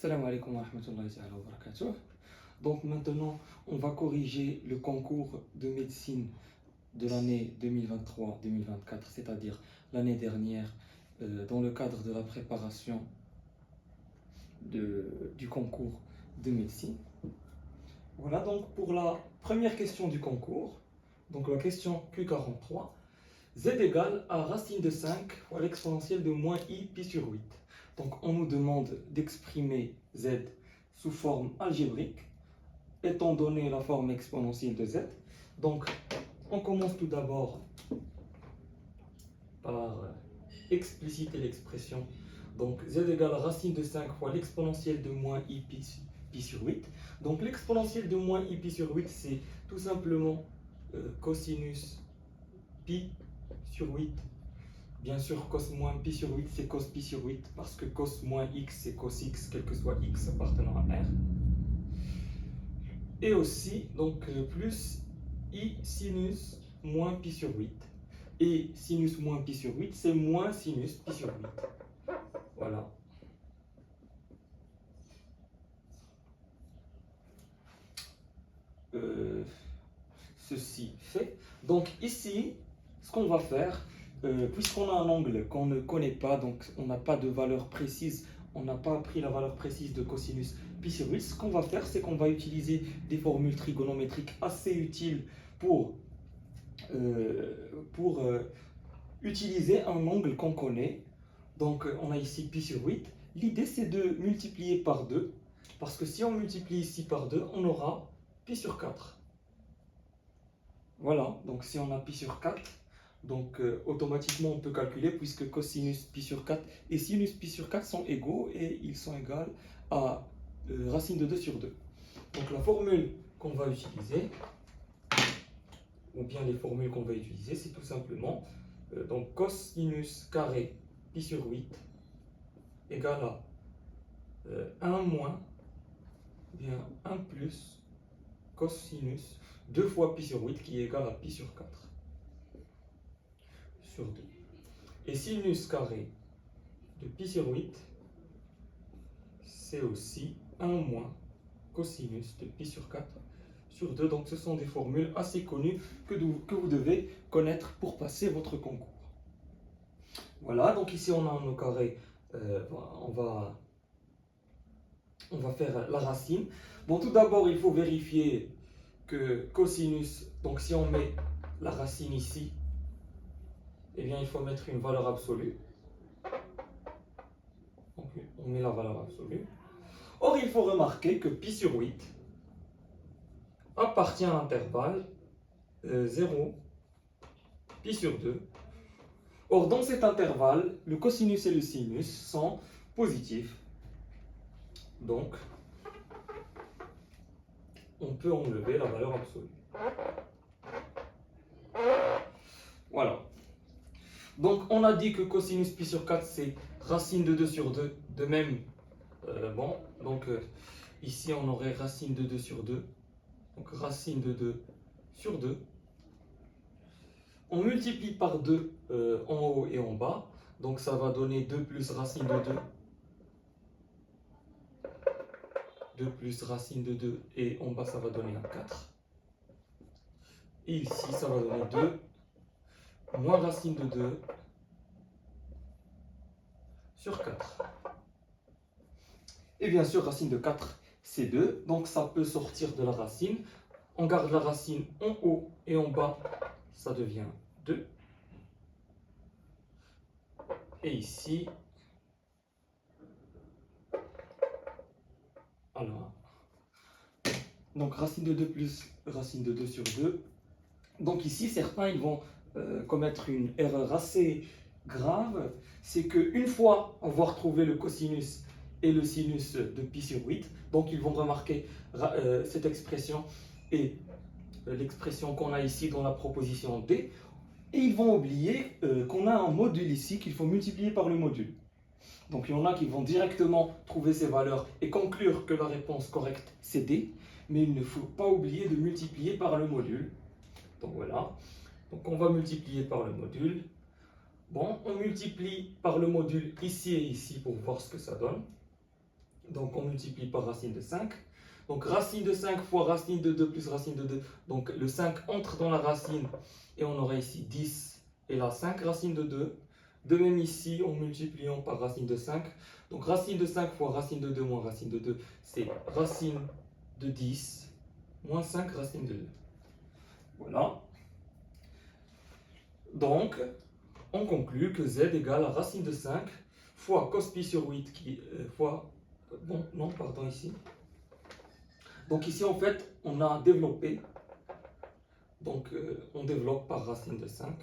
Salam alaikum wa rahmatullahi ta'ala wa barakatuh. Donc maintenant, on va corriger le concours de médecine de l'année 2023-2024, c'est-à-dire l'année dernière, dans le cadre de la préparation du concours de médecine. Voilà donc pour la première question du concours, donc la question Q43, z égale à racine de 5 fois l'exponentielle de moins i pi sur 8. Donc on nous demande d'exprimer z sous forme algébrique, étant donné la forme exponentielle de z. Donc on commence tout d'abord par expliciter l'expression. Donc z égale à racine de 5 fois l'exponentielle de moins i pi sur 8. Donc l'exponentielle de moins i pi sur 8, c'est tout simplement cosinus pi sur 8. Bien sûr, cos moins pi sur 8, c'est cos pi sur 8, parce que cos moins x, c'est cos x, quel que soit x appartenant à R. Et aussi, donc, plus i sinus moins pi sur 8. Et sinus moins pi sur 8, c'est moins sinus pi sur 8. Voilà. Ceci fait. Donc ici, ce qu'on va faire, puisqu'on a un angle qu'on ne connaît pas, donc on n'a pas de valeur précise, on n'a pas appris la valeur précise de cosinus pi sur 8, ce qu'on va faire, c'est qu'on va utiliser des formules trigonométriques assez utiles pour utiliser un angle qu'on connaît. Donc on a ici pi sur 8. L'idée, c'est de multiplier par 2, parce que si on multiplie ici par 2, on aura pi sur 4. Voilà, donc si on a pi sur 4, donc automatiquement on peut calculer, puisque cosinus pi sur 4 et sinus pi sur 4 sont égaux, et ils sont égaux à racine de 2 sur 2. Donc la formule qu'on va utiliser, ou bien les formules qu'on va utiliser, c'est tout simplement donc cosinus carré pi sur 8 égale à 1 moins, bien 1 plus cosinus 2 fois pi sur 8 qui est égal à pi sur 4 sur 2. Et sinus carré de pi sur 8, c'est aussi 1 moins cosinus de pi sur 4 sur 2. Donc ce sont des formules assez connues que vous devez connaître pour passer votre concours. Voilà, donc ici on a un carré, on va faire la racine. Bon, tout d'abord, il faut vérifier que cosinus, donc si on met la racine ici, eh bien il faut mettre une valeur absolue. Donc on met la valeur absolue. Or, il faut remarquer que pi sur 8 appartient à l'intervalle 0, pi sur 2. Or, dans cet intervalle, le cosinus et le sinus sont positifs. Donc, on peut enlever la valeur absolue. Voilà. Donc, on a dit que cosinus pi sur 4, c'est racine de 2 sur 2. De même, bon, donc ici, on aurait racine de 2 sur 2. Donc, racine de 2 sur 2. On multiplie par 2 en haut et en bas. Donc, ça va donner 2 plus racine de 2. 2 plus racine de 2. Et en bas, ça va donner un 4. Et ici, ça va donner 2 moins racine de 2 sur 4. Et bien sûr, racine de 4, c'est 2. Donc, ça peut sortir de la racine. On garde la racine en haut et en bas. Ça devient 2. Et ici, alors, donc racine de 2 plus racine de 2 sur 2. Donc ici, certains ils vont commettre une erreur assez grave. C'est qu'une fois avoir trouvé le cosinus et le sinus de pi sur 8, donc ils vont remarquer cette expression et l'expression qu'on a ici dans la proposition D, et ils vont oublier qu'on a un module ici qu'il faut multiplier par le module. Donc il y en a qui vont directement trouver ces valeurs et conclure que la réponse correcte c'est D, mais il ne faut pas oublier de multiplier par le module. Donc voilà, donc on va multiplier par le module. Bon, on multiplie par le module ici et ici pour voir ce que ça donne. Donc on multiplie par racine de 5. Donc racine de 5 fois racine de 2 plus racine de 2. Donc le 5 entre dans la racine et on aura ici 10 et là 5 racines de 2. De même ici, en multipliant par racine de 5. Donc racine de 5 fois racine de 2 moins racine de 2, c'est racine de 10 moins 5 racine de 2. Voilà. Donc, on conclut que z égale à racine de 5 fois cos pi sur 8 fois... Bon, non, pardon, ici. Donc ici, en fait, on a développé. Donc, on développe par racine de 5.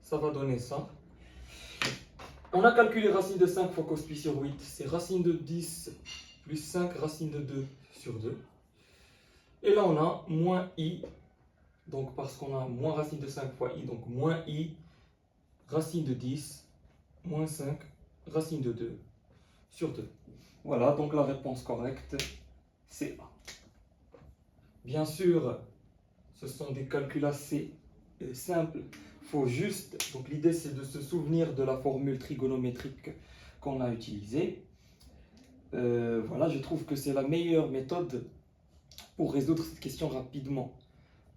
Ça va donner ça. On a calculé racine de 5 fois cos pi sur 8. C'est racine de 10 plus 5 racine de 2 sur 2. Et là, on a moins i. Donc, parce qu'on a moins racine de 5 fois i, donc moins i racine de 10 moins 5 racine de 2 sur 2. Voilà, donc la réponse correcte, c'est A. Bien sûr, ce sont des calculs assez simples. Faut juste, donc l'idée c'est de se souvenir de la formule trigonométrique qu'on a utilisée. Voilà, je trouve que c'est la meilleure méthode pour résoudre cette question rapidement.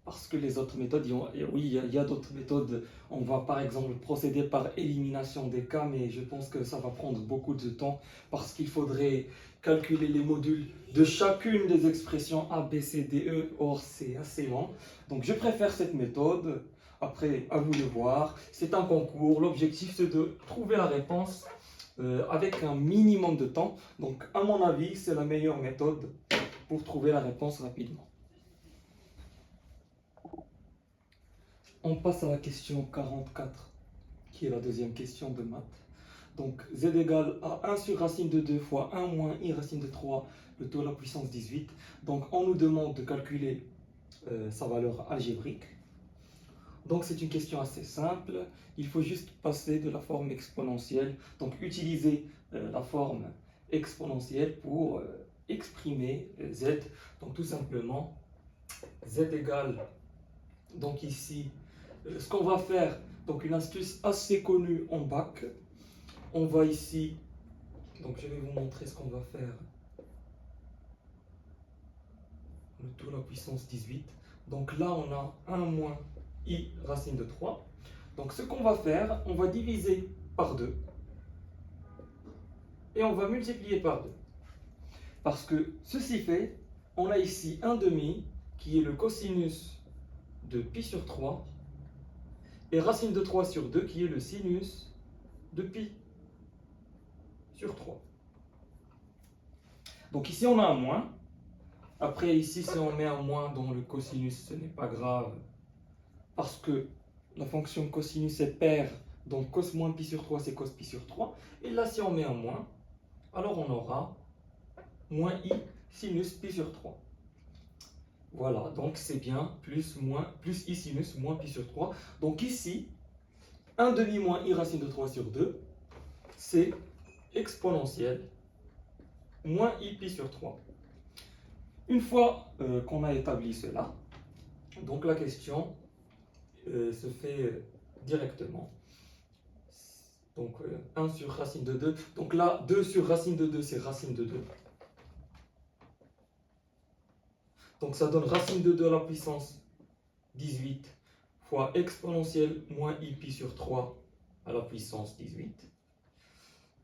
Parce que les autres méthodes, oui, il y a d'autres méthodes. On va par exemple procéder par élimination des cas, mais je pense que ça va prendre beaucoup de temps parce qu'il faudrait calculer les modules de chacune des expressions A, B, C, D, E. Or, c'est assez lent. Donc, je préfère cette méthode. Après, à vous de voir. C'est un concours. L'objectif, c'est de trouver la réponse avec un minimum de temps. Donc, à mon avis, c'est la meilleure méthode pour trouver la réponse rapidement. On passe à la question 44, qui est la deuxième question de maths. Donc, z égale à 1 sur racine de 2 fois 1 moins i racine de 3, le tout à la puissance 18. Donc, on nous demande de calculer sa valeur algébrique. Donc, c'est une question assez simple. Il faut juste passer de la forme exponentielle. Donc, utiliser la forme exponentielle pour exprimer z. Donc, tout simplement, z égale, donc ici, ce qu'on va faire, donc une astuce assez connue en bac, on va ici, donc je vais vous montrer ce qu'on va faire, le tout à la puissance 18, donc là on a 1 moins i racine de 3, donc ce qu'on va faire, on va diviser par 2, et on va multiplier par 2, parce que ceci fait, on a ici 1 demi, qui est le cosinus de pi sur 3, et racine de 3 sur 2 qui est le sinus de pi sur 3. Donc ici on a un moins. Après ici si on met un moins dans le cosinus, ce n'est pas grave. Parce que la fonction cosinus est paire. Donc cos moins pi sur 3 c'est cos pi sur 3. Et là si on met un moins, alors on aura moins i sinus pi sur 3. Voilà, donc c'est bien plus i sinus moins pi sur 3. Donc ici, 1 demi moins i racine de 3 sur 2, c'est exponentielle moins i pi sur 3. Une fois qu'on a établi cela, donc la question se fait directement. Donc 1 sur racine de 2. Donc là, 2 sur racine de 2, c'est racine de 2. Donc ça donne racine de 2 à la puissance 18 fois exponentielle moins i pi sur 3 à la puissance 18.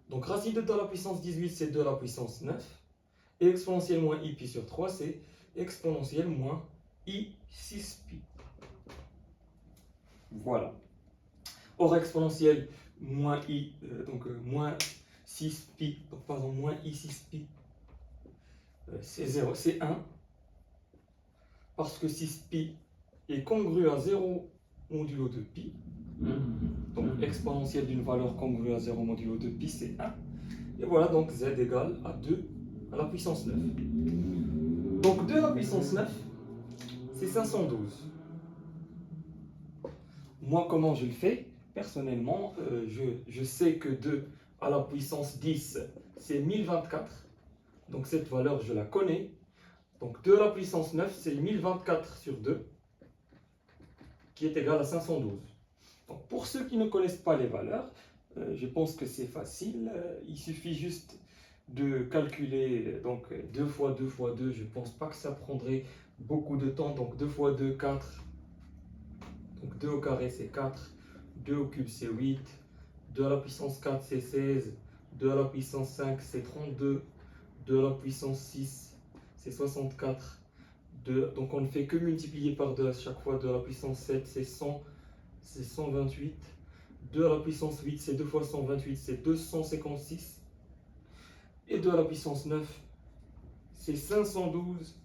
Donc racine de 2 à la puissance 18, c'est 2 à la puissance 9. Et exponentielle moins i pi sur 3, c'est exponentielle moins i 6 pi. Voilà. Or exponentielle moins i, moins 6 pi, donc pardon, moins i 6 pi, c'est 0, c'est 1. Parce que 6 pi est congru à 0 modulo de pi. Donc exponentielle d'une valeur congrue à 0 modulo de pi, c'est 1. Et voilà, donc z égale à 2 à la puissance 9. Donc 2 à la puissance 9, c'est 512. Moi, comment je le fais? Personnellement, je sais que 2 à la puissance 10, c'est 1024. Donc cette valeur, je la connais. Donc 2 à la puissance 9, c'est 1024 sur 2, qui est égal à 512. Donc pour ceux qui ne connaissent pas les valeurs, je pense que c'est facile. Il suffit juste de calculer donc 2 fois 2 fois 2, je ne pense pas que ça prendrait beaucoup de temps. Donc 2 fois 2, 4. Donc 2 au carré, c'est 4. 2 au cube, c'est 8. 2 à la puissance 4, c'est 16. 2 à la puissance 5, c'est 32. 2 à la puissance 6, c'est 64. 2, donc on ne fait que multiplier par 2 à chaque fois. 2 à la puissance 7, c'est 100, c'est 128. 2 à la puissance 8, c'est 2 fois 128, c'est 256. Et 2 à la puissance 9, c'est 512.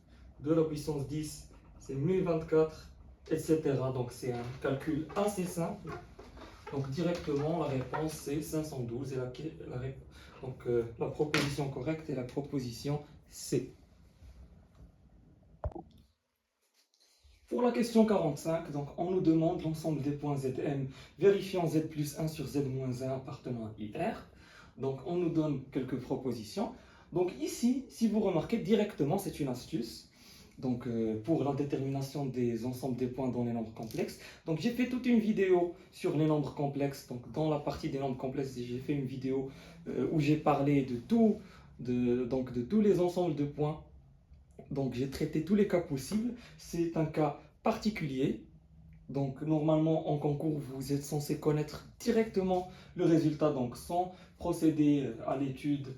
2 à la puissance 10, c'est 1024, etc. Donc c'est un calcul assez simple. Donc directement, la réponse c'est 512. Et la proposition correcte est la proposition C. Pour la question 45, donc on nous demande l'ensemble des points Zm vérifiant Z plus 1 sur Z moins 1 appartenant à IR. Donc on nous donne quelques propositions. Donc ici, si vous remarquez directement, c'est une astuce. Donc pour la détermination des ensembles des points dans les nombres complexes. Donc j'ai fait toute une vidéo sur les nombres complexes. Donc dans la partie des nombres complexes, j'ai fait une vidéo où j'ai parlé de tous les ensembles de points. Donc j'ai traité tous les cas possibles. C'est un cas particulier. Donc normalement en concours, vous êtes censé connaître directement le résultat, donc sans procéder à l'étude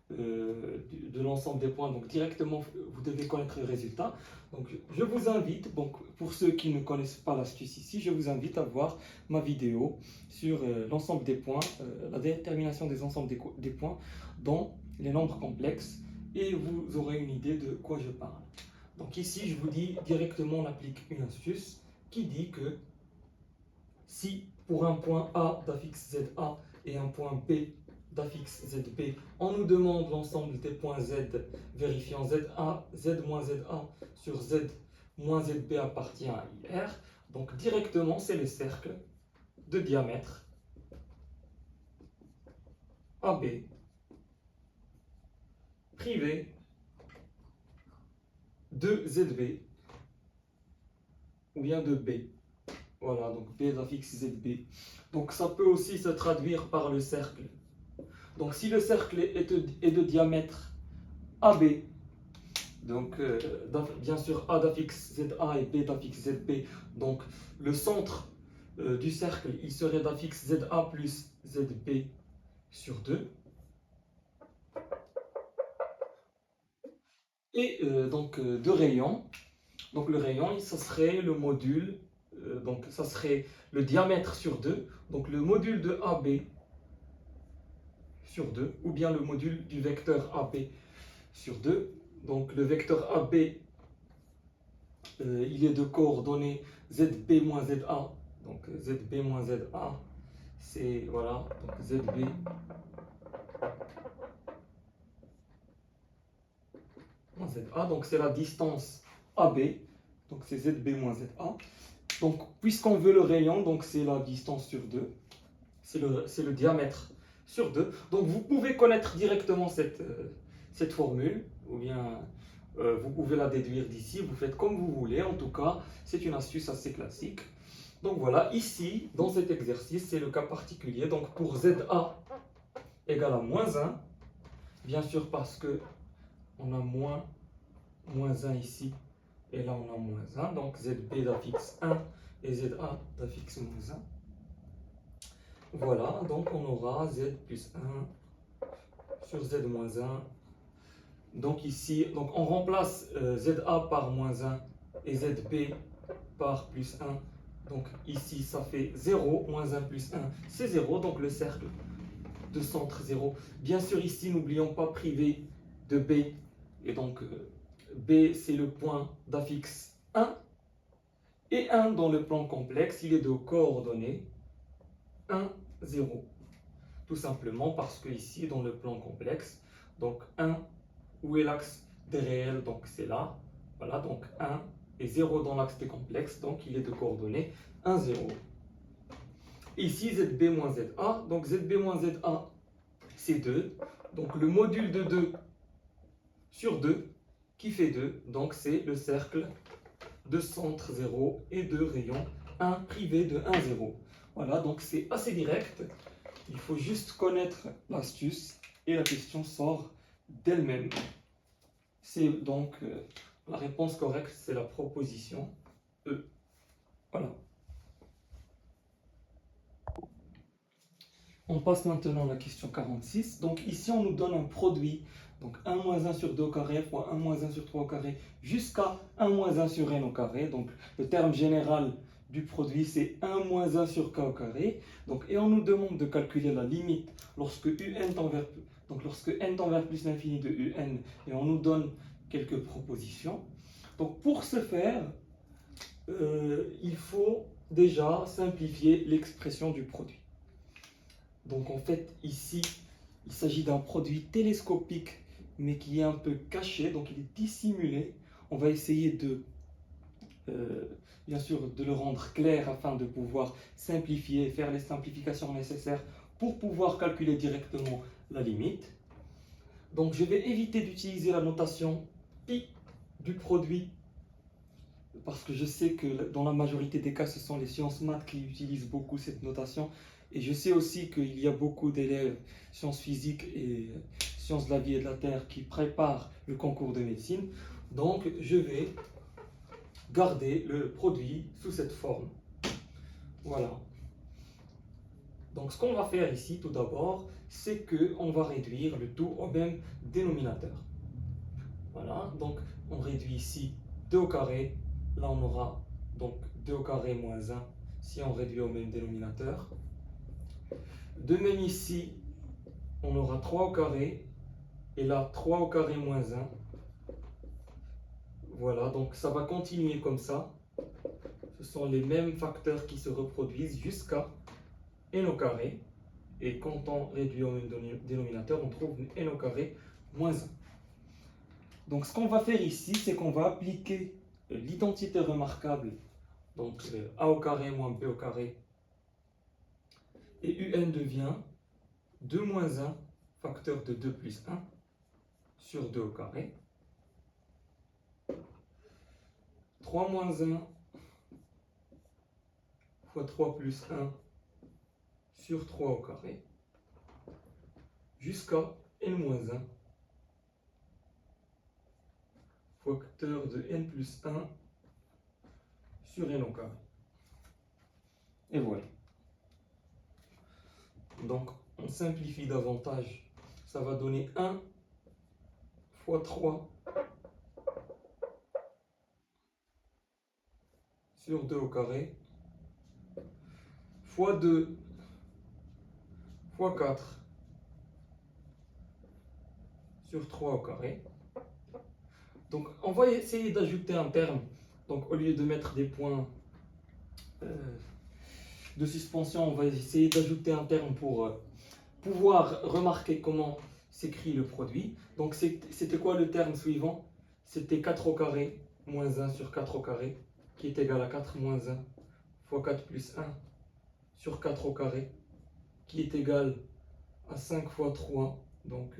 de l'ensemble des points. Donc directement, vous devez connaître le résultat. Donc je vous invite, donc, pour ceux qui ne connaissent pas l'astuce ici, je vous invite à voir ma vidéo sur l'ensemble des points, la détermination des ensembles des points dans les nombres complexes, et vous aurez une idée de quoi je parle. Donc ici, je vous dis directement, on applique une astuce qui dit que si pour un point A d'affixe ZA et un point B d'affixe ZB, on nous demande l'ensemble des points Z vérifiant ZA, Z moins ZA sur Z moins ZB appartient à IR, donc directement c'est le cercle de diamètre AB privé de ZB ou bien de B. Voilà, donc B d'affixe ZB. Donc ça peut aussi se traduire par le cercle. Donc si le cercle est de diamètre AB, donc bien sûr A d'affixe ZA et B d'affixe ZB, donc le centre du cercle, il serait d'affixe ZA plus ZB sur 2. Et donc de rayon, donc le rayon, ça serait le module, donc ça serait le diamètre sur 2, donc le module de AB sur 2, ou bien le module du vecteur AB sur 2. Donc le vecteur AB, il est de coordonnées ZB moins ZA. Donc ZB moins ZA, c'est voilà, donc ZB moins ZA, donc c'est la distance AB, donc c'est ZB moins ZA. Donc puisqu'on veut le rayon, donc c'est la distance sur 2, c'est le diamètre sur 2. Donc vous pouvez connaître directement cette formule, ou bien vous pouvez la déduire d'ici, vous faites comme vous voulez. En tout cas, c'est une astuce assez classique. Donc voilà, ici, dans cet exercice, c'est le cas particulier. Donc pour ZA égale à moins 1, bien sûr parce que on a moins 1 ici, et là on a moins 1. Donc ZB d'affixe 1 et ZA d'affixe moins 1. Voilà, donc on aura Z plus 1 sur Z moins 1. Donc ici, donc on remplace ZA par moins 1 et ZB par plus 1. Donc ici, ça fait 0, moins 1 plus 1, c'est 0. Donc le cercle de centre 0. Bien sûr, ici, n'oublions pas privé de B. Et donc B, c'est le point d'affixe 1. Et 1 dans le plan complexe, il est de coordonnées 1, 0. Tout simplement parce que ici, dans le plan complexe, donc 1, où est l'axe des réels? Donc c'est là. Voilà, donc 1 et 0 dans l'axe des complexes, donc il est de coordonnées 1, 0. Ici, ZB moins ZA, donc ZB moins ZA, c'est 2. Donc le module de 2 sur 2, qui fait 2, donc c'est le cercle de centre 0 et de rayon 1 privé de 1, 0. Voilà, donc c'est assez direct. Il faut juste connaître l'astuce et la question sort d'elle-même. C'est donc la réponse correcte, c'est la proposition E. Voilà. On passe maintenant à la question 46. Donc ici, on nous donne un produit. Donc 1 moins 1 sur 2 au carré fois 1 moins 1 sur 3 au carré jusqu'à 1 moins 1 sur n au carré. Donc le terme général du produit, c'est 1 moins 1 sur k au carré. Donc, et on nous demande de calculer la limite lorsque un tend vers, donc lorsque n tend vers plus l'infini de un, et on nous donne quelques propositions. Donc pour ce faire, il faut déjà simplifier l'expression du produit. Donc en fait, ici, il s'agit d'un produit télescopique, mais qui est un peu caché, donc il est dissimulé. On va essayer de, bien sûr, de le rendre clair afin de pouvoir simplifier, faire les simplifications nécessaires pour pouvoir calculer directement la limite. Donc je vais éviter d'utiliser la notation pi du produit, parce que je sais que dans la majorité des cas, ce sont les sciences maths qui utilisent beaucoup cette notation. Et je sais aussi qu'il y a beaucoup d'élèves sciences physiques et sciences de la vie et de la terre qui préparent le concours de médecine. Donc, je vais garder le produit sous cette forme. Voilà. Donc, ce qu'on va faire ici, tout d'abord, c'est qu'on va réduire le tout au même dénominateur. Voilà. Donc, on réduit ici 2 au carré. Là, on aura donc 2 au carré moins 1 si on réduit au même dénominateur. De même ici, on aura 3 au carré, et là 3 au carré moins 1. Voilà, donc ça va continuer comme ça. Ce sont les mêmes facteurs qui se reproduisent jusqu'à n au carré. Et quand on réduit au même dénominateur, on trouve n au carré moins 1. Donc ce qu'on va faire ici, c'est qu'on va appliquer l'identité remarquable. Donc a au carré moins b au carré. Et un devient 2 moins 1, facteur de 2 plus 1, sur 2 au carré. 3 moins 1 fois 3 plus 1 sur 3 au carré, jusqu'à n moins 1, facteur de n plus 1 sur n au carré. Et voilà. Donc, on simplifie davantage. Ça va donner 1 fois 3 sur 2 au carré, fois 2 fois 4 sur 3 au carré. Donc, on va essayer d'ajouter un terme. Donc, au lieu de mettre des points de suspension, on va essayer d'ajouter un terme pour pouvoir remarquer comment s'écrit le produit. Donc, c'était quoi le terme suivant? C'était 4 au carré moins 1 sur 4 au carré, qui est égal à 4 moins 1 fois 4 plus 1 sur 4 au carré, qui est égal à 5 fois 3. Donc,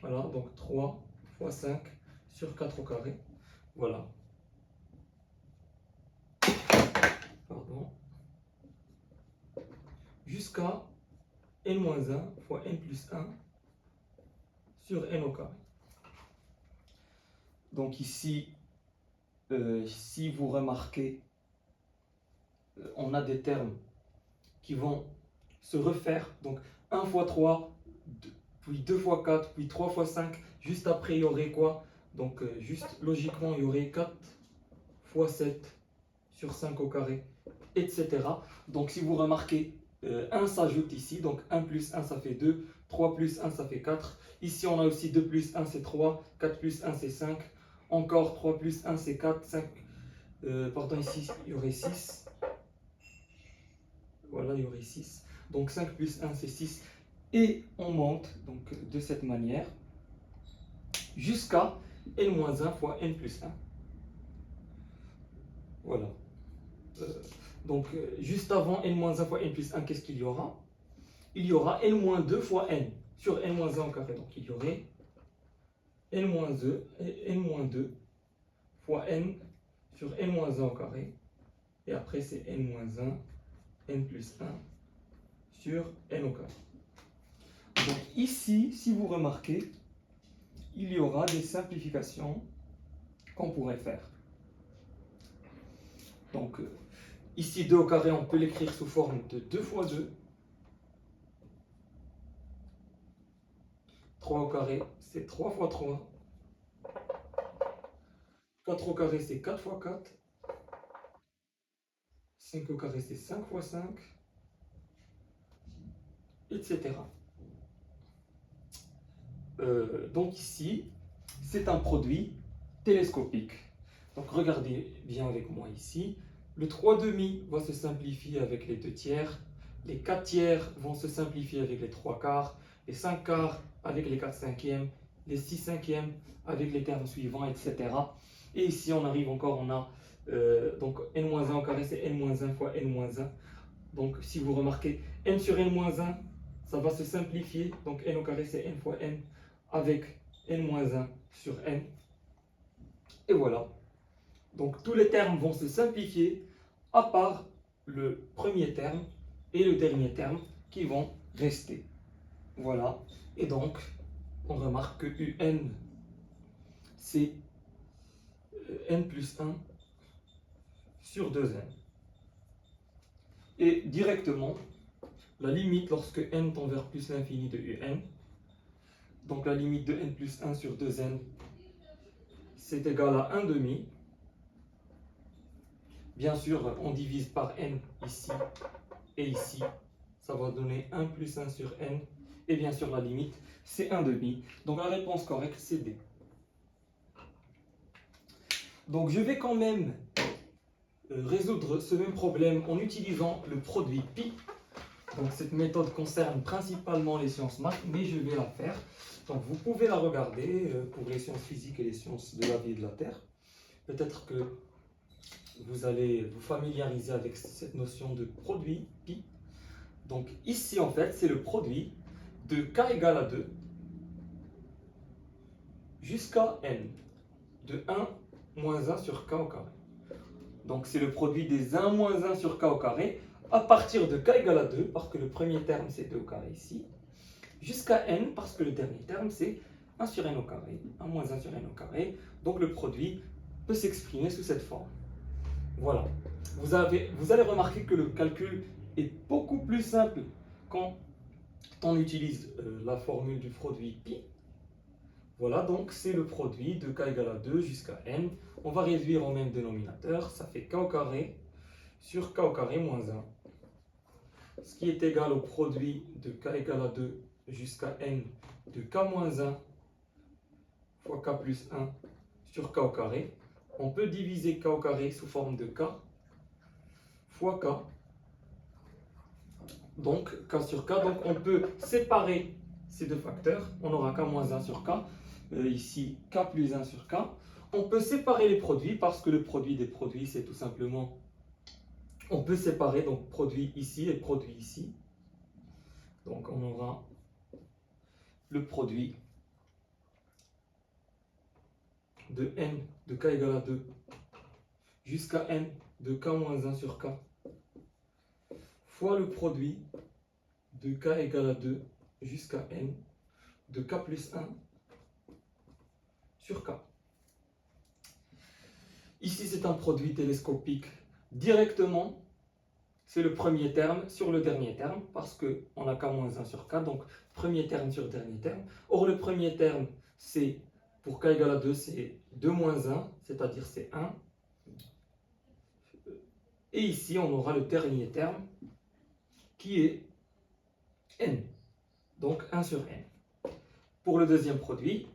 voilà, donc 3 fois 5 sur 4 au carré. Voilà. Pardon. Jusqu'à n-1 fois n plus 1 sur n au carré. Donc ici, si vous remarquez, on a des termes qui vont se refaire. Donc 1 fois 3, puis 2 fois 4, puis 3 fois 5. Juste après, il y aurait quoi? Donc juste logiquement, il y aurait 4 fois 7 sur 5 au carré, etc. Donc si vous remarquez, 1 s'ajoute ici. Donc 1 plus 1, ça fait 2. 3 plus 1, ça fait 4. Ici, on a aussi 2 plus 1, c'est 3. 4 plus 1, c'est 5. Encore 3 plus 1, c'est 4. 5. Pardon, ici, il y aurait 6. Voilà, il y aurait 6. Donc 5 plus 1, c'est 6. Et on monte donc de cette manière jusqu'à n-1 fois n plus 1. Voilà. Donc juste avant n-1 fois n plus 1, qu'est-ce qu'il y aura? Il y aura n-2 fois n sur n-1 au carré. Donc il y aurait n-2 fois n sur n-1 au carré. Et après c'est n-1, n plus 1 sur n au carré. Donc ici, si vous remarquez, il y aura des simplifications qu'on pourrait faire. Donc, ici, 2 au carré, on peut l'écrire sous forme de 2 fois 2. 3 au carré, c'est 3 fois 3. 4 au carré, c'est 4 fois 4. 5 au carré, c'est 5 fois 5, etc. Donc ici, c'est un produit télescopique. Donc regardez bien avec moi ici. Le 3 demi va se simplifier avec les 2 tiers. Les 4 tiers vont se simplifier avec les 3 quarts. Les 5 quarts avec les 4 cinquièmes. Les 6 cinquièmes avec les termes suivants, etc. Et ici, on arrive encore, on a donc n-1 au carré, c'est n-1 fois n-1. Donc si vous remarquez, n sur n-1, ça va se simplifier. Donc n au carré, c'est n fois n avec n-1 sur n. Et voilà. Donc tous les termes vont se simplifier à part le premier terme et le dernier terme qui vont rester. Voilà. Et donc, on remarque que un, c'est n plus 1 sur 2n. Et directement, la limite lorsque n tend vers plus l'infini de un, donc la limite de n plus 1 sur 2n, c'est égal à 1 demi. Bien sûr, on divise par n ici et ici. Ça va donner 1 plus 1 sur n. Et bien sûr, la limite, c'est 1 demi. Donc la réponse correcte, c'est D. Donc je vais quand même résoudre ce même problème en utilisant le produit pi. Donc cette méthode concerne principalement les sciences maths, mais je vais la faire. Donc vous pouvez la regarder pour les sciences physiques et les sciences de la vie et de la Terre. Peut-être que vous allez vous familiariser avec cette notion de produit pi. Donc ici en fait c'est le produit de k égale à 2 jusqu'à n, de 1 moins 1 sur k au carré. Donc c'est le produit des 1 moins 1 sur k au carré à partir de k égale à 2, parce que le premier terme c'est 2 au carré ici, jusqu'à n, parce que le dernier terme c'est 1 sur n au carré, 1 moins 1 sur n au carré. Donc le produit peut s'exprimer sous cette forme. Voilà. Vous allez remarquer que le calcul est beaucoup plus simple quand on utilise la formule du produit pi. Voilà, donc c'est le produit de k égale à 2 jusqu'à n. On va réduire au même dénominateur, ça fait k au carré sur k au carré moins 1. Ce qui est égal au produit de k égale à 2 jusqu'à n de k moins 1 fois k plus 1 sur k au carré. On peut diviser k au carré sous forme de k fois k. Donc k sur k, donc on peut séparer ces deux facteurs. On aura k moins 1 sur k. Ici k plus 1 sur k. On peut séparer les produits parce que le produit des produits c'est tout simplement, on peut séparer donc produit ici et produit ici. Donc on aura le produit de n de k égale à 2 jusqu'à n de k moins 1 sur k fois le produit de k égale à 2 jusqu'à n de k plus 1 sur k. Ici, c'est un produit télescopique directement. C'est le premier terme sur le dernier terme, parce qu'on a k-1 sur k, donc premier terme sur dernier terme. Or, le premier terme, c'est, pour k égale à 2, c'est 2 moins 1, c'est-à-dire c'est 1. Et ici, on aura le dernier terme, qui est n, donc 1 sur n. Pour le deuxième produit,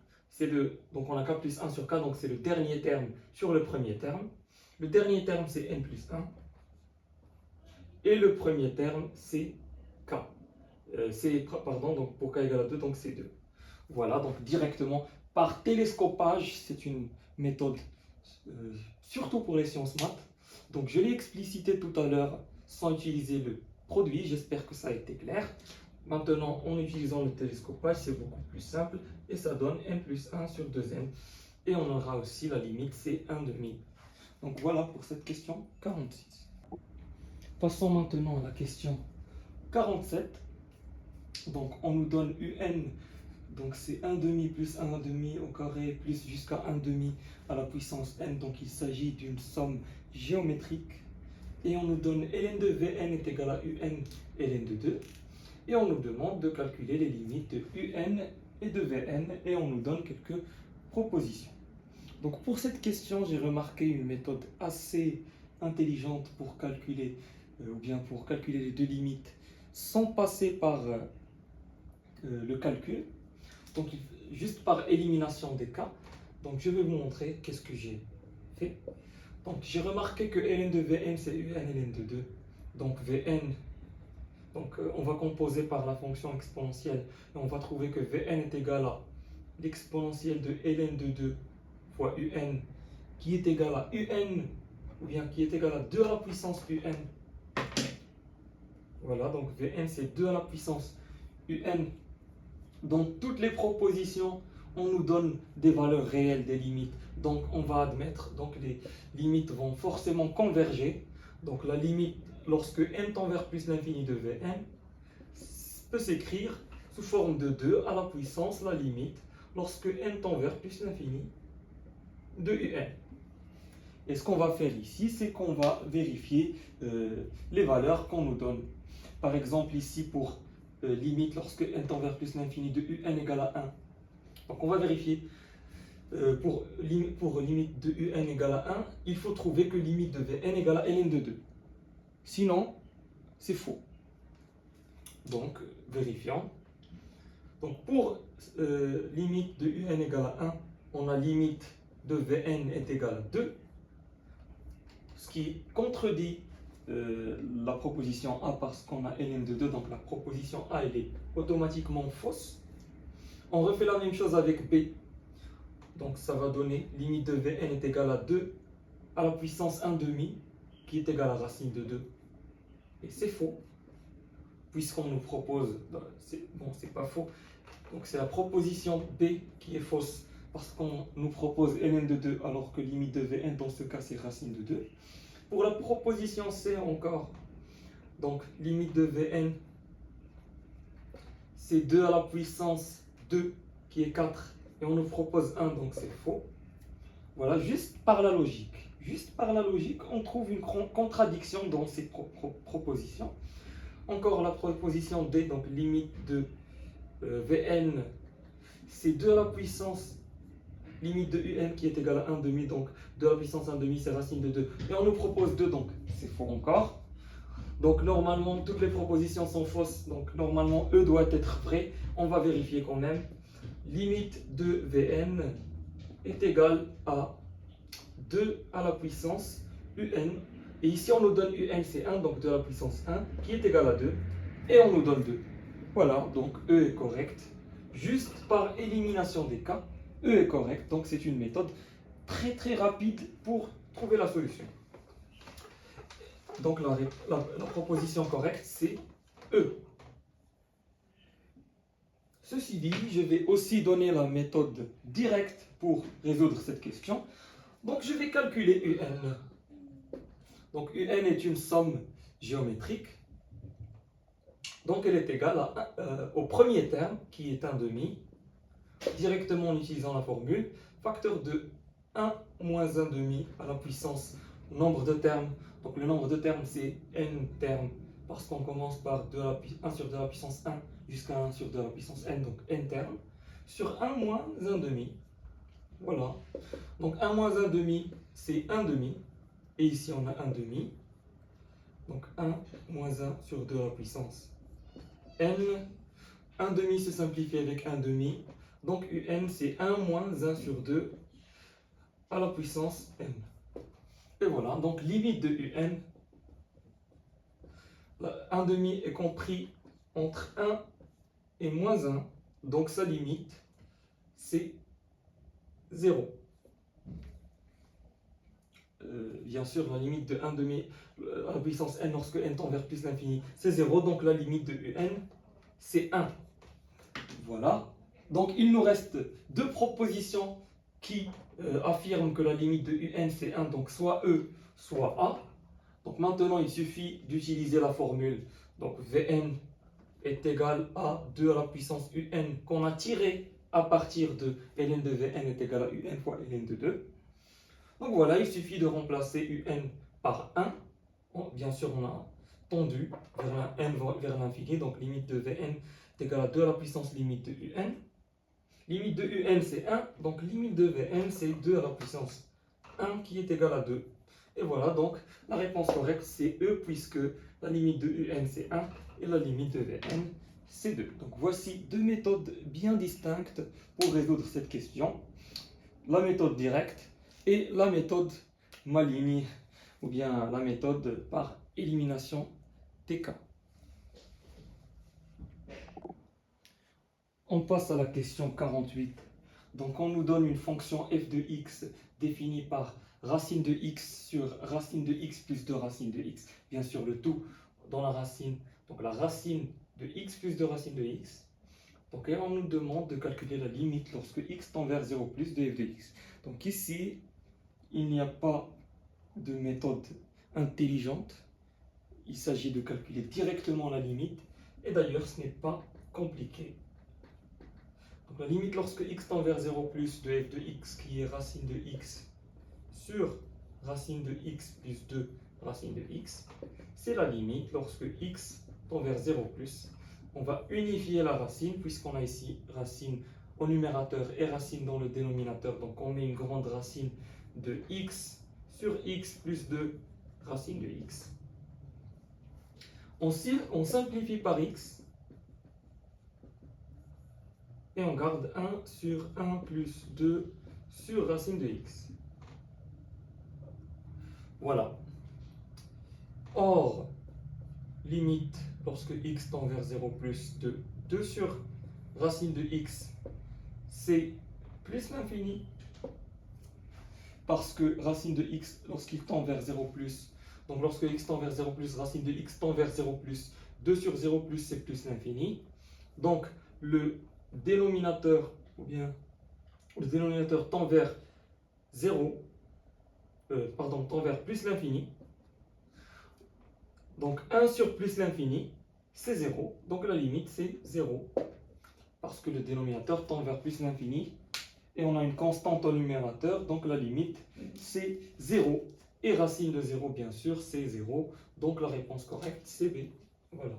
donc on a k plus 1 sur k, donc c'est le dernier terme sur le premier terme. Le dernier terme, c'est n plus 1. Et le premier terme, c'est k. Pardon, donc pour k égale à 2, donc c'est 2. Voilà, donc directement par télescopage, c'est une méthode surtout pour les sciences maths. Donc je l'ai explicité tout à l'heure sans utiliser le produit, j'espère que ça a été clair. Maintenant, en utilisant le télescopage, c'est beaucoup plus simple et ça donne n plus 1 sur 2n. Et on aura aussi la limite, c'est 1 demi. Donc voilà pour cette question 46. Passons maintenant à la question 47. Donc on nous donne un Donc c'est 1 demi plus 1 demi au carré plus jusqu'à 1 demi à la puissance n. Donc il s'agit d'une somme géométrique. Et on nous donne ln de Vn est égal à un ln de 2. Et on nous demande de calculer les limites de un et de Vn. Et on nous donne quelques propositions. Donc pour cette question, j'ai remarqué une méthode assez intelligente pour calculer, pour calculer les deux limites sans passer par le calcul. Donc juste par élimination des cas. Donc je vais vous montrer qu'est-ce que j'ai fait. Donc j'ai remarqué que ln de Vn c'est un ln de 2. Donc Vn, on va composer par la fonction exponentielle et on va trouver que Vn est égal à l'exponentielle de ln de 2 fois un qui est égal à un ou bien qui est égal à 2 à la puissance un. Voilà, donc Vn c'est 2 à la puissance un. Dans toutes les propositions, on nous donne des valeurs réelles des limites. Donc on va admettre, donc les limites vont forcément converger. Donc la limite, lorsque n tend vers plus l'infini de Vn, peut s'écrire sous forme de 2 à la puissance la limite lorsque n tend vers plus l'infini de un. Et ce qu'on va faire ici, c'est qu'on va vérifier les valeurs qu'on nous donne. Par exemple, ici pour limite lorsque n tend vers plus l'infini de un égale à 1. Donc on va vérifier pour limite de un égale à 1, il faut trouver que limite de Vn égale à ln de 2. Sinon, c'est faux. Donc, vérifions. Donc pour limite de un égale à 1, on a limite de Vn est égal à 2, ce qui contredit la proposition A parce qu'on a ln de 2, donc la proposition A elle est automatiquement fausse. On refait la même chose avec B, donc ça va donner limite de Vn est égal à 2 à la puissance 1 demi qui est égal à racine de 2, et c'est faux puisqu'on nous propose, c'est pas faux, donc c'est la proposition B qui est fausse parce qu'on nous propose ln de 2 alors que limite de Vn dans ce cas c'est racine de 2. Pour la proposition C encore, donc limite de Vn, c'est 2 à la puissance 2 qui est 4 et on nous propose 1, donc c'est faux. Voilà, juste par la logique, on trouve une contradiction dans ces propositions. Encore la proposition D, donc limite de Vn, c'est 2 à la puissance limite de un qui est égal à 1 demi, donc 2 à la puissance 1 demi c'est racine de 2, et on nous propose 2, donc c'est faux encore. Donc normalement toutes les propositions sont fausses, donc normalement E doit être vrai. On va vérifier quand même. Limite de Vn est égal à 2 à la puissance un, et ici on nous donne un c'est 1, donc 2 à la puissance 1 qui est égal à 2, et on nous donne 2. Voilà, donc E est correct juste par élimination des cas. E est correct, donc c'est une méthode très très rapide pour trouver la solution. Donc la proposition correcte c'est E. Ceci dit, je vais aussi donner la méthode directe pour résoudre cette question. Donc je vais calculer un. Donc un est une somme géométrique. Donc elle est égale au premier terme qui est 1 demi. Directement en utilisant la formule, facteur de 1 moins 1 demi à la puissance nombre de termes. Donc le nombre de termes c'est n termes parce qu'on commence par 1 sur 2 à la puissance 1 jusqu'à 1 sur 2 à la puissance n, donc n termes, sur 1 moins 1 demi. Voilà. Donc 1 moins 1 demi c'est 1 demi, et ici on a 1 demi. Donc 1 moins 1 sur 2 à la puissance n. 1 demi se simplifie avec 1 demi. Donc un c'est 1 moins 1 sur 2 à la puissance n. Et voilà, donc limite de un, 1 demi est compris entre 1 et moins 1, donc sa limite c'est 0. Bien sûr, la limite de 1 demi à la puissance n lorsque n tend vers plus l'infini c'est 0, donc la limite de un c'est 1. Voilà. Donc il nous reste deux propositions qui affirment que la limite de un c'est 1, donc soit E, soit A. Donc maintenant il suffit d'utiliser la formule. Donc Vn est égal à 2 à la puissance un qu'on a tiré à partir de ln de Vn est égal à un fois ln de 2. Donc voilà, il suffit de remplacer un par 1. Bon, bien sûr, on a tendu vers l'infini, donc limite de Vn est égal à 2 à la puissance limite de un. Limite de un c'est 1, donc limite de Vn c'est 2 à la puissance 1 qui est égal à 2. Et voilà, donc la réponse correcte c'est E puisque la limite de un c'est 1 et la limite de Vn c'est 2. Donc voici deux méthodes bien distinctes pour résoudre cette question. La méthode directe et la méthode maligne, ou bien la méthode par élimination des cas. On passe à la question 48. Donc on nous donne une fonction f de x définie par racine de x sur racine de x plus 2 racine de x. Bien sûr, le tout dans la racine. Donc la racine de x plus 2 racine de x. Donc et on nous demande de calculer la limite lorsque x tend vers 0 plus de f de x. Donc ici, il n'y a pas de méthode intelligente. Il s'agit de calculer directement la limite. Et d'ailleurs, ce n'est pas compliqué. Donc la limite lorsque x tend vers 0 plus de f de x qui est racine de x sur racine de x plus 2 racine de x, c'est la limite lorsque x tend vers 0 plus. On va unifier la racine puisqu'on a ici racine au numérateur et racine dans le dénominateur. Donc on met une grande racine de x sur x plus 2 racine de x. On simplifie par x. Et on garde 1 sur 1 plus 2 sur racine de x. Voilà. Or, limite lorsque x tend vers 0 plus de 2 sur racine de x, c'est plus l'infini. Parce que racine de x, lorsqu'il tend vers 0 plus, donc lorsque x tend vers 0 plus, racine de x tend vers 0 plus, 2 sur 0 plus, c'est plus l'infini. Donc, le dénominateur, ou bien le dénominateur tend vers 0, tend vers plus l'infini. Donc 1 sur plus l'infini, c'est 0. Donc la limite, c'est 0. Parce que le dénominateur tend vers plus l'infini. Et on a une constante au numérateur. Donc la limite, c'est 0. Et racine de 0, bien sûr, c'est 0. Donc la réponse correcte, c'est B. Voilà.